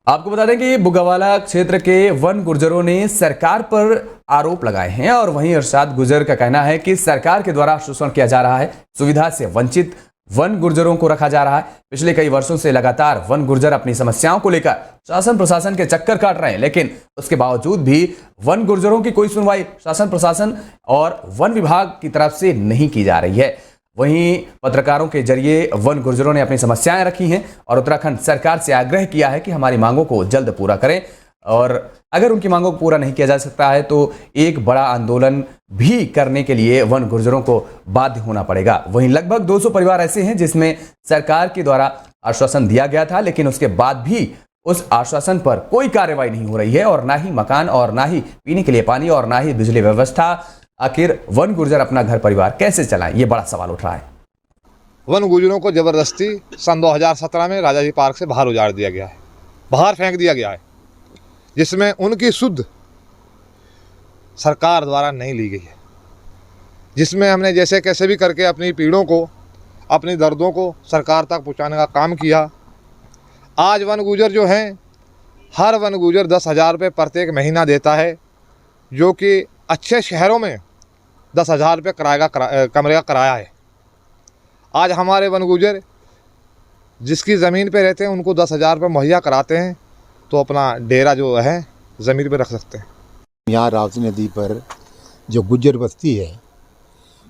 आपको बता दें कि बुग्गावाला क्षेत्र के वन गुर्जरों ने सरकार पर आरोप लगाए हैं और वहीं अरशद गुर्जर का कहना है कि सरकार के द्वारा शोषण किया जा रहा है, सुविधा से वंचित वन गुर्जरों को रखा जा रहा है। पिछले कई वर्षों से लगातार वन गुर्जर अपनी समस्याओं को लेकर शासन प्रशासन के चक्कर काट रहे हैं, लेकिन उसके बावजूद भी वन गुर्जरों की कोई सुनवाई शासन प्रशासन और वन विभाग की तरफ से नहीं की जा रही है। वहीं पत्रकारों के जरिए वन गुर्जरों ने अपनी समस्याएं रखी हैं और उत्तराखंड सरकार से आग्रह किया है कि हमारी मांगों को जल्द पूरा करें और अगर उनकी मांगों को पूरा नहीं किया जा सकता है तो एक बड़ा आंदोलन भी करने के लिए वन गुर्जरों को बाध्य होना पड़ेगा। वहीं लगभग 200 परिवार ऐसे हैं जिसमें सरकार के द्वारा आश्वासन दिया गया था, लेकिन उसके बाद भी उस आश्वासन पर कोई कार्रवाई नहीं हो रही है और ना ही मकान और ना ही पीने के लिए पानी और ना ही बिजली व्यवस्था। आखिर वन गुर्जर अपना घर परिवार कैसे चलाएं, ये बड़ा सवाल उठ रहा है। वन गुर्जरों को जबरदस्ती सन 2017 में राजाजी पार्क से बाहर उजाड़ दिया गया है, बाहर फेंक दिया गया है, जिसमें उनकी शुद्ध सरकार द्वारा नहीं ली गई है, जिसमें हमने जैसे कैसे भी करके अपनी पीड़ों को, अपनी दर्दों को सरकार तक पहुंचाने का काम किया। आज वन गुर्जर जो हैं, हर वन गुर्जर 10,000 रुपये प्रत्येक महीना देता है, जो कि अच्छे शहरों में 10,000 रुपये कमरे का किराया है। आज हमारे वन गुर्जर जिसकी ज़मीन पे रहते हैं उनको 10,000 रुपये मुहैया कराते हैं तो अपना डेरा जो है ज़मीन पे रख सकते हैं। यहाँ रावती नदी पर जो गुर्जर बस्ती है,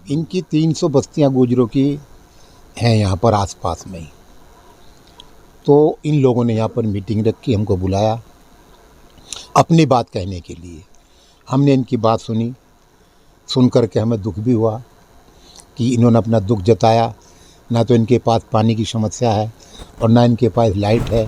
इनकी 300 बस्तियाँ गुर्जरों की हैं यहाँ पर आसपास में ही। तो इन लोगों ने यहाँ पर मीटिंग रखी, हमको बुलाया अपनी बात कहने के लिए। हमने इनकी बात सुनी, सुन कर के हमें दुख भी हुआ कि इन्होंने अपना दुख जताया। ना तो इनके पास पानी की समस्या है और ना इनके पास लाइट है।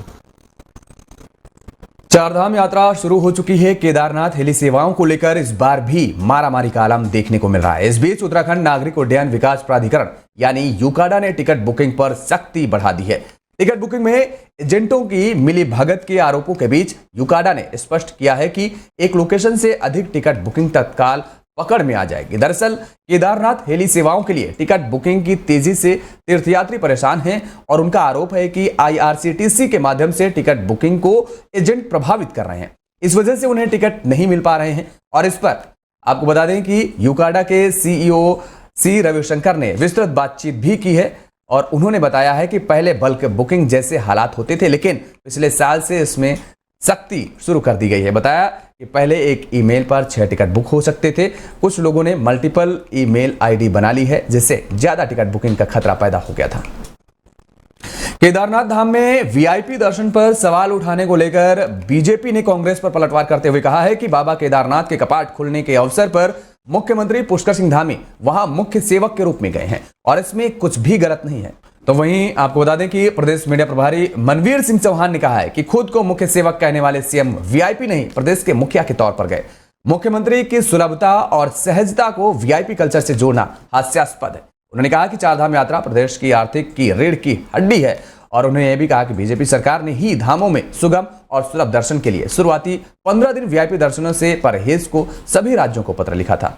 चारधाम यात्रा शुरू हो चुकी है। केदारनाथ हेली सेवाओं को लेकर इस बार भी मारामारी का आलम देखने को मिल रहा है। इस बीच उत्तराखंड नागरिक उड्डयन विकास प्राधिकरण यानी यूकाडा ने टिकट बुकिंग पर सख्ती बढ़ा दी है। टिकट बुकिंग में एजेंटों की मिली भगत के आरोपों के बीच यूकाडा ने स्पष्ट किया है कि एक लोकेशन से अधिक टिकट बुकिंग तत्काल पकड़ में आ जाएगी। दरअसल केदारनाथ हेली सेवाओं के लिए टिकट बुकिंग की तेजी से तीर्थयात्री परेशान हैं और उनका आरोप है कि IRCTC के माध्यम से टिकट बुकिंग को एजेंट प्रभावित कर रहे हैं। इस वजह से उन्हें टिकट नहीं मिल पा रहे हैं और इस पर आपको बता दें कि यूकाडा के CEO C रविशंकर ने विस्तृत बातचीत भी की है और उन्होंने बताया है कि पहले बल्क बुकिंग जैसे हालात होते थे, लेकिन पिछले साल से इसमें सख्ती शुरू कर दी गई है। बताया कि पहले एक ईमेल पर 6 टिकट बुक हो सकते थे। कुछ लोगों ने मल्टीपल ईमेल ID बना ली है, जिससे ज्यादा टिकट बुकिंग का खतरा पैदा हो गया था। केदारनाथ धाम में VIP दर्शन पर सवाल उठाने को लेकर बीजेपी ने कांग्रेस पर पलटवार करते हुए कहा है कि बाबा केदारनाथ के कपाट खुलने के अवसर पर मुख्यमंत्री पुष्कर सिंह धामी वहां मुख्य सेवक के रूप में गए हैं और इसमें कुछ भी गलत नहीं है। तो वहीं आपको बता दें कि प्रदेश मीडिया प्रभारी मनवीर सिंह चौहान ने कहा है कि खुद को मुख्य सेवक कहने वाले CM VIP नहीं, प्रदेश के मुखिया के तौर पर गए। मुख्यमंत्री की सुलभता और सहजता को VIP कल्चर से जोड़ना हास्यास्पद है। उन्होंने कहा कि चारधाम यात्रा प्रदेश की आर्थिक की रीढ़ की हड्डी है और उन्होंने यह भी कहा कि बीजेपी सरकार ने ही धामों में सुगम और सुलभ दर्शन के लिए शुरुआती 15 दिन VIP दर्शनों से परहेज को सभी राज्यों को पत्र लिखा था।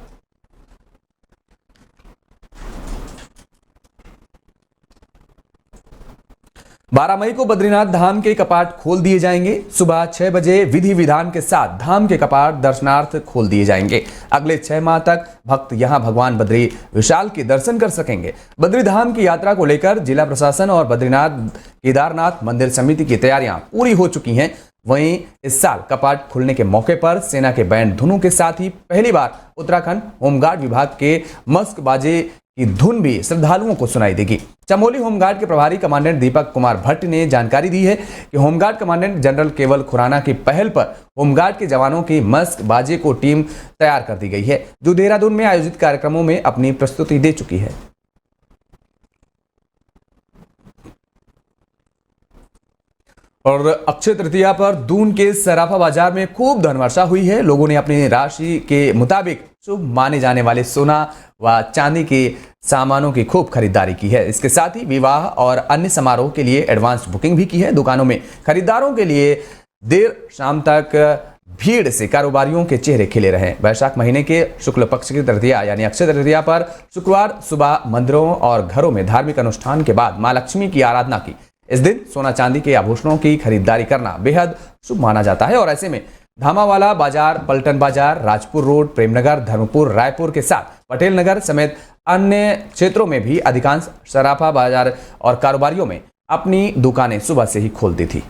बारह मई को बद्रीनाथ धाम के कपाट खोल दिए जाएंगे। सुबह 6 बजे विधि विधान के साथ धाम के कपाट दर्शनार्थ खोल दिए जाएंगे। अगले 6 माह तक भक्त यहां भगवान बद्री विशाल के दर्शन कर सकेंगे। बद्री धाम की यात्रा को लेकर जिला प्रशासन और बद्रीनाथ केदारनाथ मंदिर समिति की तैयारियां पूरी हो चुकी हैं। वहीं इस साल कपाट खुलने के मौके पर सेना के बैंड धुनों के साथ ही पहली बार उत्तराखंड होमगार्ड विभाग के मस्क बाजे की धुन भी श्रद्धालुओं को सुनाई देगी। चमोली होमगार्ड के प्रभारी कमांडेंट दीपक कुमार भट्ट ने जानकारी दी है कि होमगार्ड कमांडेंट जनरल केवल खुराना की पहल पर होमगार्ड के जवानों की मस्क बाजे को टीम तैयार कर दी गई है, जो देहरादून में आयोजित कार्यक्रमों में अपनी प्रस्तुति दे चुकी है। और अक्षय तृतीया पर दून के सराफा बाजार में खूब धनवर्षा हुई है। लोगों ने अपनी राशि के मुताबिक शुभ माने जाने वाले सोना व चांदी के सामानों की खूब खरीदारी की है। इसके साथ ही विवाह और अन्य समारोह के लिए एडवांस बुकिंग भी की है। दुकानों में खरीदारों के लिए देर शाम तक भीड़ से कारोबारियों के चेहरे खिले रहे। वैशाख महीने के शुक्ल पक्ष की तृतीया यानी अक्षय तृतीया पर शुक्रवार सुबह मंदिरों और घरों में धार्मिक अनुष्ठान के बाद मां लक्ष्मी की आराधना की इस दिन सोना चांदी के आभूषणों की खरीदारी करना बेहद शुभ माना जाता है और ऐसे में धामावाला बाजार, पलटन बाजार, राजपुर रोड, प्रेमनगर, धर्मपुर, रायपुर के साथ पटेल नगर समेत अन्य क्षेत्रों में भी अधिकांश सराफा बाजार और कारोबारियों में अपनी दुकानें सुबह से ही खोल दी थी।